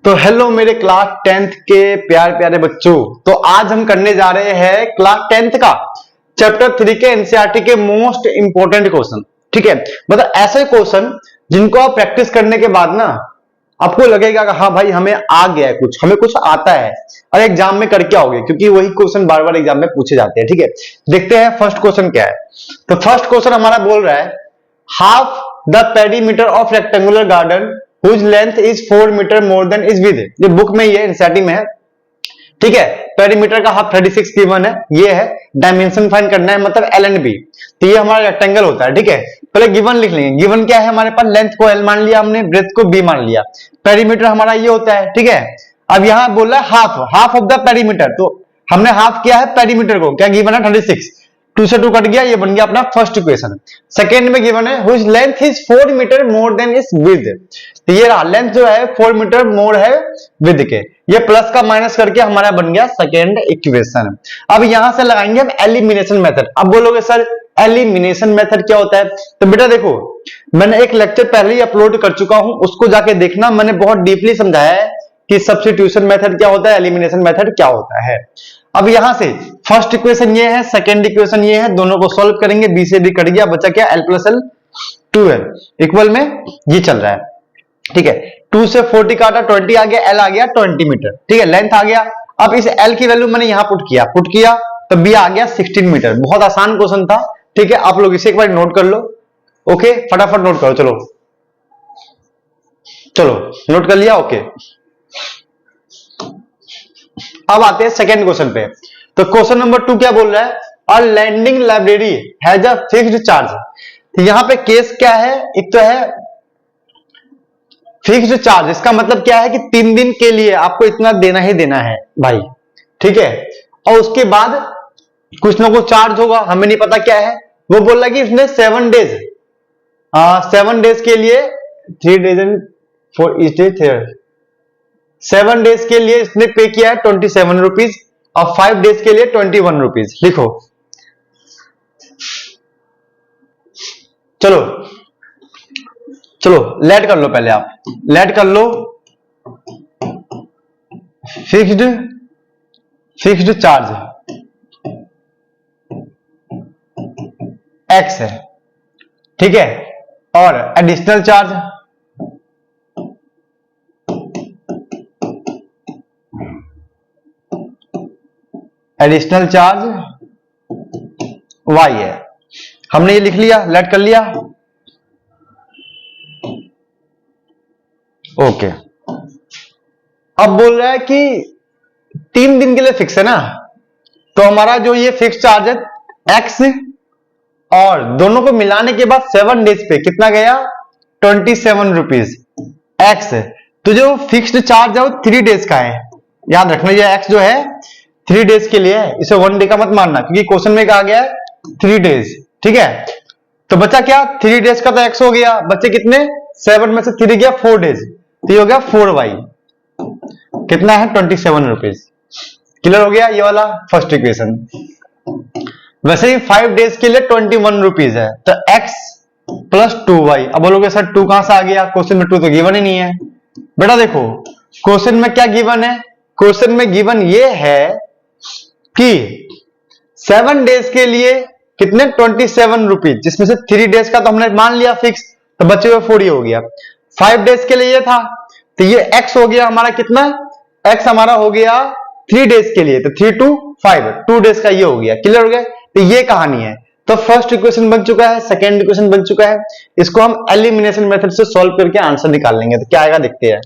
तो हेलो मेरे class 10th के प्यारे प्यारे बच्चों। तो आज हम करने जा रहे हैं क्लास 10th का चैप्टर 3 के एनसीईआरटी के मोस्ट इंपोर्टेंट क्वेश्चन। ठीक है, मतलब ऐसे क्वेश्चन जिनको आप प्रैक्टिस करने के बाद ना आपको लगेगा कि हाँ भाई हमें आ गया है, कुछ हमें कुछ आता है और एग्जाम में करके आओगे, क्योंकि वही क्वेश्चन बार बार एग्जाम में पूछे जाते हैं। ठीक है, देखते हैं फर्स्ट क्वेश्चन क्या है। तो फर्स्ट क्वेश्चन हमारा बोल रहा है half the perimeter of rectangular garden whose length is 4 metre more than its width। ये बुक में ही है, एनसीईआरटी में है। ठीक है, पेरीमीटर का हाफ 36 गिवन है, ये है। डायमेंशन फाइंड करना है, मतलब एल एंड बी। तो ये हमारा रेक्टेंगल होता है। ठीक है, पहले गिवन लिख लेंगे। गिवन क्या है हमारे पास, लेंथ को एल मान लिया हमने, ब्रेथ को बी मान लिया। पेरीमीटर हमारा ये होता है। ठीक है, अब यहां बोल रहा है हाफ ऑफ द पेरीमीटर, तो हमने हाफ किया है पेरीमीटर को, क्या गिवन है 36, 2 से 2 कट गया, ये बन गया अपना फर्स्ट इक्वेशन। सेकेंड में गिवन है whose length is 4 metre more than its width। तो ये रहा, लेंथ जो है 4 मीटर मोर है विद के, ये प्लस का माइनस करके हमारा बन गया सेकेंड इक्वेशन। अब यहां से लगाएंगे हम एलिमिनेशन मेथड। अब बोलोगे सर एलिमिनेशन मेथड क्या होता है? तो बेटा देखो, मैंने एक लेक्चर पहले ही अपलोड कर चुका हूं, उसको जाके देखना। मैंने बहुत डीपली समझाया है कि सब्स्टिट्यूशन मेथड क्या होता है, एलिमिनेशन मेथड क्या होता है। अब यहां से फर्स्ट इक्वेशन ये है, सेकेंड इक्वेशन ये है, दोनों को सॉल्व करेंगे। बी से बी कट गया, बचा क्या, L plus L 2l equal में ये चल रहा है। ठीक है, 2 से 40 काटा, 20 आ गया, एल आ गया 20 मीटर। ठीक है, लेंथ आ गया। अब इस एल की वैल्यू मैंने यहां पुट किया तो बी आ गया 16 मीटर। बहुत आसान क्वेश्चन था। ठीक है, आप लोग इसे एक बार नोट कर लो। ओके, फटाफट नोट करो। चलो नोट कर लिया। ओके, अब आते हैं सेकेंड क्वेश्चन पे। तो क्वेश्चन नंबर 2 क्या बोल रहा है, a landing library has a fixed charge. तो यहां पे केस क्या है, एक तो है फिक्स्ड चार्ज, इसका मतलब क्या है कि 3 दिन के लिए आपको इतना देना ही देना है भाई। ठीक है, और उसके बाद कुछ ना कुछ चार्ज होगा, हमें नहीं पता क्या है। वो बोल रहा है कि इसने 7 डेज के लिए 3 days and 4 each day 7 days के लिए इसने पे किया है 27 रुपीज और 5 डेज के लिए 21 रुपीज। लिखो, चलो लेट कर लो, पहले आप लेट कर लो। फिक्स्ड चार्ज एक्स है। ठीक है, और एडिशनल चार्ज वाई है। हमने ये लिख लिया, लेट कर लिया। ओके, अब बोल रहा है कि 3 दिन के लिए फिक्स है ना, तो हमारा जो ये फिक्स चार्ज है एक्स, और दोनों को मिलाने के बाद 7 डेज पे कितना गया, 27 रुपीज एक्स। तो जो फिक्स्ड चार्ज है वो 3 डेज का है, याद रखना। ये एक्स जो है 3 डेज के लिए है, इसे 1 डे का मत मानना, क्योंकि क्वेश्चन में कहा गया है 3 डेज। ठीक है, तो बचा क्या, 3 डेज का तो एक्स हो गया, बच्चे कितने, 7 में से 3 गया 4 डेज, तो ये हो गया 4y, कितना है 27 रुपीज। क्लियर हो गया ये वाला फर्स्ट इक्वेशन। वैसे ही 5 डेज के लिए 21 रुपीज है, तो x प्लस 2y। अब बोलोगे सर 2 कहां से आ गया, क्वेश्चन में 2 तो गिवन ही नहीं है। बेटा देखो, क्वेश्चन में क्या गिवन है, क्वेश्चन में गिवन ये है कि 7 डेज के लिए कितने 27 रुपीज, जिसमें से 3 डेज का तो हमने मान लिया फिक्स, तो बचे हुए 4 हो गया। 5 डेज के लिए ये था, तो ये x हो गया हमारा कितना, x हमारा हो गया 3 डेज के लिए, तो 3 to 5 2 डेज का ये हो गया। क्लियर हो गया, तो ये कहानी है। तो फर्स्ट इक्वेशन बन चुका है, सेकेंड इक्वेशन बन चुका है। इसको हम एलिमिनेशन मेथड से सॉल्व करके आंसर निकाल लेंगे। तो क्या आएगा देखते हैं,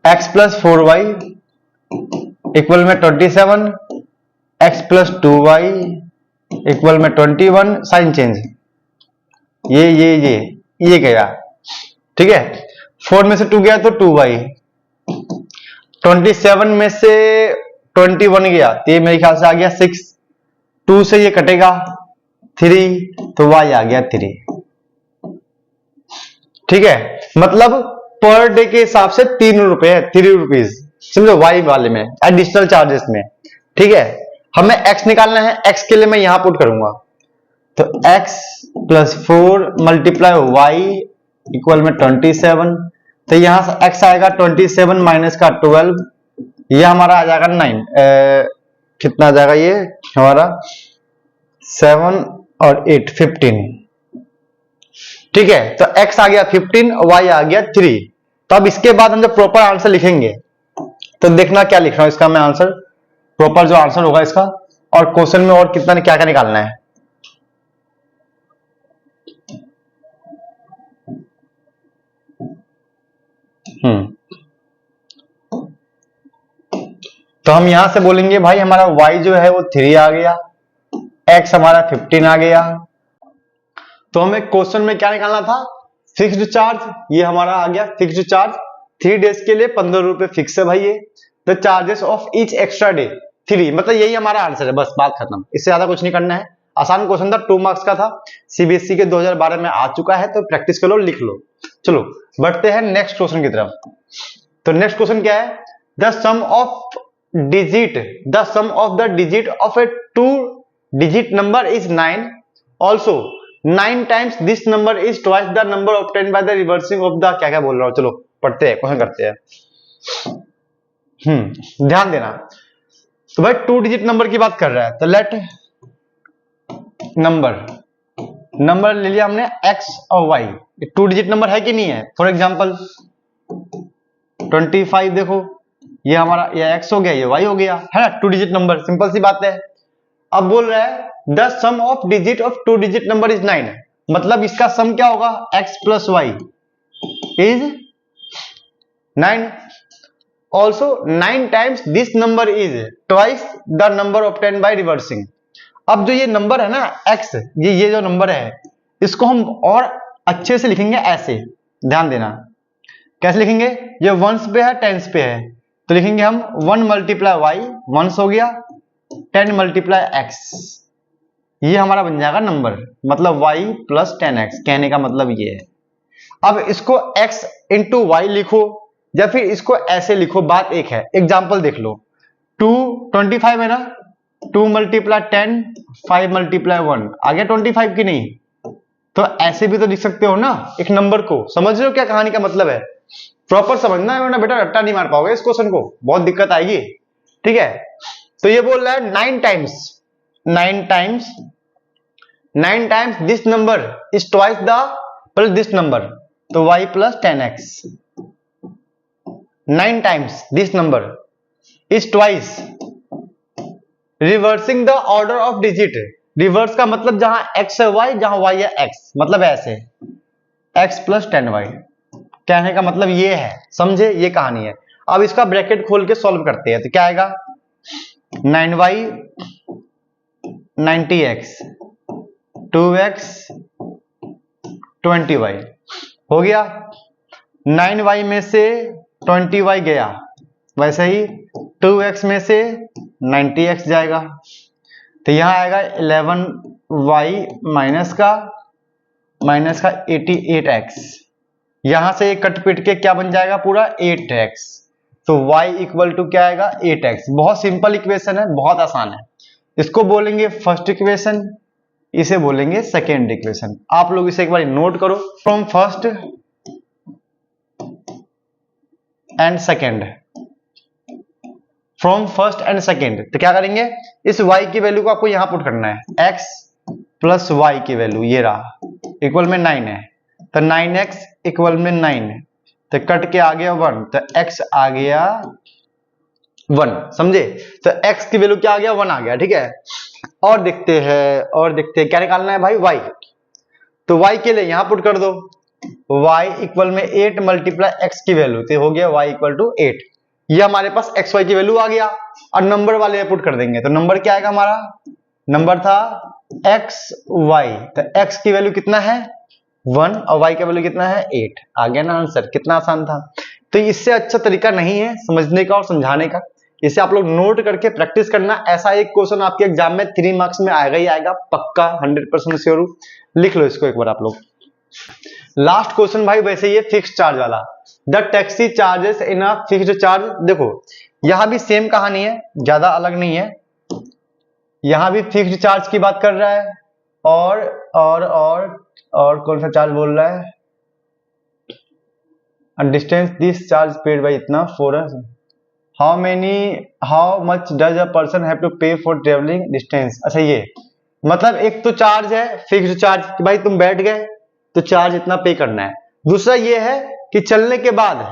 x प्लस 4y इक्वल में 27, x प्लस 2y इक्वल में 21, साइन चेंज, ये गया। ठीक है, 4 में से 2 गया तो 2y, 27 में से 21 गया तो ये मेरे ख्याल से आ गया 6, 2 से ये कटेगा 3, तो y आ गया 3। ठीक है, मतलब पर डे के हिसाब से 3 रुपए, 3 रुपीज, समझो y वाले में, एडिशनल चार्जेस में। ठीक है, हमें x निकालना है, x के लिए मैं यहां पुट करूंगा, तो x plus 4 multiply y equal में 27 तो यहां से x आएगा 27 माइनस का 12, ये हमारा आ जाएगा 9, कितना आ जाएगा ये हमारा 7 और 8 15, ठीक है। तो x आ गया 15, y आ गया 3। तो अब इसके बाद हम जब प्रॉपर आंसर लिखेंगे तो देखना क्या लिख रहा हूं इसका मैं आंसर, प्रॉपर जो आंसर होगा इसका, और क्वेश्चन में और कितना क्या क्या निकालना है। तो हम यहां से बोलेंगे भाई हमारा y जो है वो 3 आ गया, x हमारा 15 आ गया। तो हमें क्वेश्चन में क्या निकालना था, फिक्स्ड चार्ज, ये हमारा आ गया फिक्स्ड चार्ज, 3 डेज के लिए 15 रुपए फिक्स है भाई ये। The charges of each extra day 3, मतलब यही हमारा आंसर है, बस बात खत्म, इससे ज्यादा कुछ नहीं करना है। आसान क्वेश्चन था, 2 मार्क्स का था, सीबीएसई के 2012 में आ चुका है, तो प्रैक्टिस कर लो, लिख लो। चलो बढ़ते हैं नेक्स्ट क्वेश्चन की तरफ। तो नेक्स्ट क्वेश्चन क्या है, the sum of the digit of a 2 digit number is 9, also 9 times this number is twice the number obtained by the reversing of the, क्या क्या बोल रहा हूं, चलो पढ़ते हैं, क्वेश्चन करते हैं। ध्यान देना। तो भाई 2 डिजिट नंबर की बात कर रहा है, तो लेट नंबर ले लिया हमने x और y, 2 डिजिट नंबर है कि नहीं है। फॉर एग्जांपल 25 देखो, ये हमारा ये x हो गया, ये y हो गया, है ना, 2 डिजिट नंबर, सिंपल सी बात है। अब बोल रहा है the sum of digit of 2 digit number is 9, मतलब इसका सम क्या होगा, x plus y is 9, also 9 times this number is twice the number obtained by reversing. अब जो ये नंबर है ना x, ये जो नंबर है, इसको हम और अच्छे से लिखेंगे ऐसे, ध्यान देना कैसे लिखेंगे, ये वंस पे है टेंस पे है, तो लिखेंगे हम 1 मल्टीप्लाई वाई, वंस हो गया, 10 मल्टीप्लाई एक्स, ये हमारा बन जाएगा नंबर, मतलब y प्लस 10x, कहने का मतलब ये है। अब इसको x इंटू वाई लिखो या फिर इसको ऐसे लिखो, बात एक है। एग्जाम्पल देख लो, 25 है ना, 2 मल्टीप्लाई 10, 5 मल्टीप्लाई 1, आ गया 25 की नहीं, तो ऐसे भी तो लिख सकते हो ना एक नंबर को। समझ रहे हो क्या कहानी का मतलब है, प्रॉपर समझना है, वरना बेटा रट्टा नहीं मार पाओगे इस क्वेश्चन को, बहुत दिक्कत आएगी, ठीक है। तो ये बोल रहा है 9 times this number is twice the plus this number, तो y plus 10x, 9 times this number is twice, reversing the order of digit, reverse का मतलब जहां x है y, जहां y है x, मतलब ऐसे x प्लस 10y, कहने का मतलब ये है, समझे, ये कहानी है। अब इसका ब्रैकेट खोल के सॉल्व करते हैं, तो क्या आएगा, 9y 90x 2x 20y हो गया, 9y में से 20y गया, वैसे ही 2x में से 90x जाएगा, तो यहां आएगा 11y माइनस का 88x, यहां से कट पिट के क्या बन जाएगा पूरा 8x, तो y इक्वल टू क्या आएगा 8x। बहुत सिंपल इक्वेशन है, बहुत आसान है, इसको बोलेंगे फर्स्ट इक्वेशन, इसे बोलेंगे सेकेंड इक्वेशन। आप लोग इसे एक बार नोट करो, फ्रॉम फर्स्ट एंड सेकेंड, तो क्या करेंगे, इस y की वैल्यू को आपको यहां पुट करना है, x प्लस y की वैल्यू ये रहा, इक्वल में 9 है, तो 9x इक्वल में 9, तो कट के आ गया 1, तो x आ गया 1, समझे, तो x की वैल्यू क्या आ गया 1 आ गया, ठीक है। और देखते हैं क्या निकालना है भाई, y, तो y के लिए यहां पुट कर दो, y इक्वल में 8 मल्टीप्लाई x की वैल्यू, तो हो गया y इक्वल टू 8, ये हमारे पास xy की वैल्यू आ गया, और नंबर वाले पुट कर देंगे, तो नंबर क्या आएगा हमारा, नंबर था xy, तो x की वैल्यू कितना है 1 और y का वैल्यू कितना है 8, आ गया ना आंसर, कितना आसान था। तो इससे अच्छा तरीका नहीं है समझने का और समझाने का, इसे आप लोग नोट करके प्रैक्टिस करना, ऐसा एक क्वेश्चन आपके एग्जाम में 3 मार्क्स में आएगा ही आएगा, पक्का 100% श्योर हूं, लिख लो इसको एक बार आप लोग। लास्ट क्वेश्चन भाई वैसे ये फिक्स चार्ज वाला, the taxi charges in a fixed charge, देखो यहां भी सेम कहानी है, ज्यादा अलग नहीं है, यहां भी फिक्स्ड चार्ज की बात कर रहा है, और कौन सा चार्ज बोल रहा है, distance this charge paid by इतना for how much does a person have to pay for travelling distance. अच्छा ये मतलब एक तो चार्ज है फिक्स्ड चार्ज कि भाई तुम बैठ गए तो चार्ज इतना पे करना है। दूसरा ये है कि चलने के बाद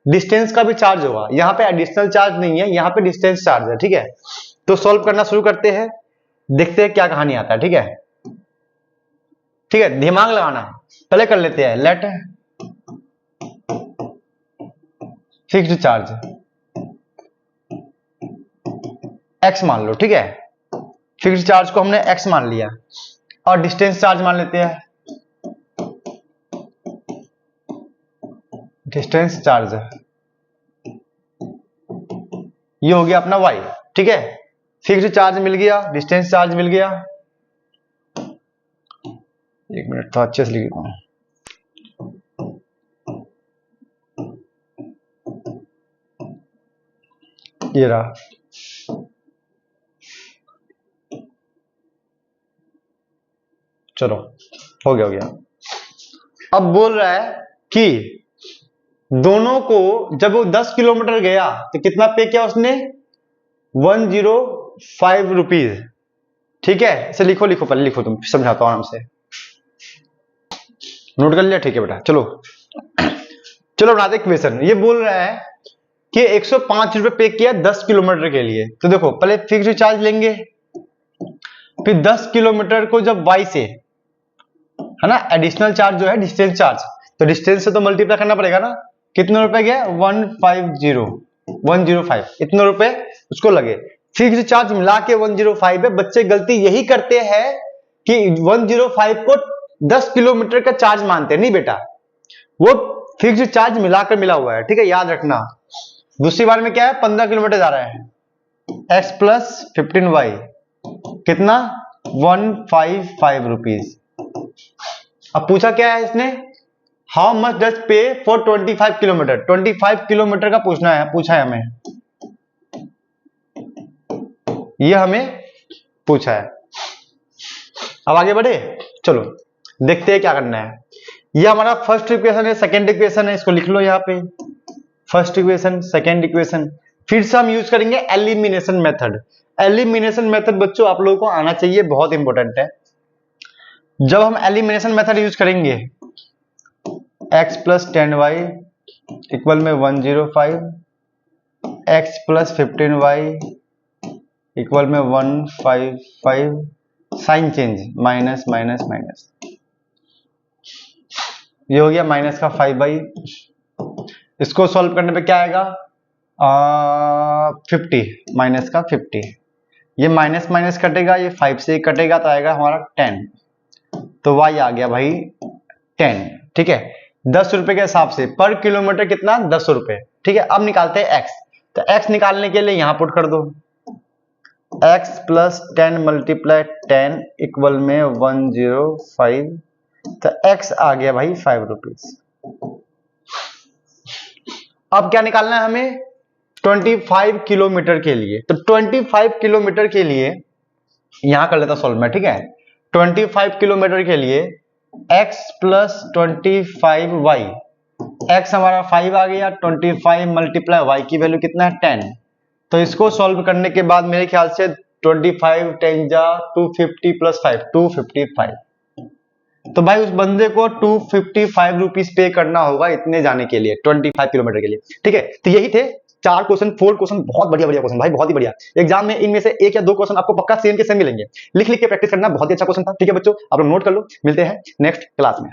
डिस्टेंस का भी चार्ज होगा। यहाँ पे एडिशनल चार्ज नहीं है, यहाँ पे डिस्टेंस चार्ज है। ठीक है, तो सॉल्व करना शुरू करते हैं, देखते हैं क्या कहानी आता है। ठीक है, ठीक है, दिमाग लगाना है। पहले कर लेते हैं लेट फिक्स्ड चार्ज x मान लो। ठीक है, फिक्स्ड चार्ज को हमने x मान लिया और डिस्टेंस चार्ज मान लेते हैं डिस्टेंस चार्ज, ये हो गया अपना y। ठीक है, फिक्स्ड चार्ज मिल गया, डिस्टेंस चार्ज मिल गया। एक मिनट तो अच्छे से लिख देता हूं। ये रहा, चलो हो गया। अब बोल रहा है कि दोनों को जब वो 10 किलोमीटर गया तो कितना पे किया उसने 105 रुपीज। ठीक है, इसे लिखो पहले लिखो, तुम समझाता हूं आराम से, नोट कर लिया। ठीक है बेटा, चलो बनाते क्वेश्चन। ये बोल रहा है कि 105 रुपए पे किया 10 किलोमीटर के लिए। तो देखो पहले फिक्स्ड चार्ज लेंगे, फिर 10 किलोमीटर को जब y से, है ना, एडिशनल चार्ज जो है डिस्टेंस चार्ज, तो डिस्टेंस से तो मल्टीप्लाई करना पड़ेगा ना। कितने रुपए गया 105 इतने रुपए उसको लगे। फिक्स्ड चार्ज मिला के 105 है। बच्चे गलती यही करते हैं कि 105 को 10 किलोमीटर का चार्ज मानते हैं। नहीं बेटा, वो फिक्स्ड चार्ज मिलाकर मिला हुआ है। ठीक है, याद रखना। दूसरी बार में क्या है 15 किलोमीटर जा रहा है, x प्लस 15y कितना 155 रुपीज। अब पूछा क्या है इसने, हाउ मच डज पे फॉर 25 किलोमीटर। 25 किलोमीटर का पूछा है हमें, ये हमें पूछा है। अब आगे बढ़े, चलो देखते हैं क्या करना है। ये हमारा फर्स्ट इक्वेशन है, सेकंड इक्वेशन है, इसको लिख लो यहाँ पे। First equation, second equation. फिर से हम यूज करेंगे एलिमिनेशन मेथड। एलिमिनेशन मेथड बच्चों आप लोगों को आना चाहिए, बहुत इंपॉर्टेंट है। जब हम एलिमिनेशन मेथड यूज करेंगे, x प्लस 10y इक्वल में 105, x प्लस 15y इक्वल में 155, sign change minus minus minus, ये हो गया माइनस का 5y। इसको सॉल्व करने पे क्या आएगा 50, माइनस का 50। ये माइनस माइनस कटेगा, ये 5 से कटेगा तो आएगा हमारा 10, तो y आ गया भाई 10। ठीक है, 10 रुपए के हिसाब से पर किलोमीटर कितना 10 रुपए। ठीक है, अब निकालते हैं x। तो x निकालने के लिए यहां पुट कर दो, x प्लस 10 मल्टीप्लाई 10 इक्वल में 105, तो x आ गया भाई 5 रुपीज। अब क्या निकालना है हमें 25 किलोमीटर के लिए। तो 25 किलोमीटर के लिए यहां कर लेता सॉल्व में। ठीक है, 25 किलोमीटर के लिए x प्लस 25y, x हमारा 5 आ गया, 25 मल्टीप्लाई y की वैल्यू कितना है 10। तो इसको सॉल्व करने के बाद मेरे ख्याल से 25 10 जा 250 प्लस 5 255। तो भाई उस बंदे को 255 रुपीज पे करना होगा इतने जाने के लिए, 25 किलोमीटर के लिए। ठीक है, तो यही थे 4 क्वेश्चन 4 क्वेश्चन, बहुत बढ़िया क्वेश्चन भाई, बहुत ही बढ़िया। एग्जाम में इनमें से 1 या 2 क्वेश्चन आपको पक्का सेम के सेम मिलेंगे। लिख के प्रैक्टिस करना, बहुत ही अच्छा क्वेश्चन था। ठीक है बच्चों, आप लोग नोट कर लो। मिलते हैं नेक्स्ट क्लास में।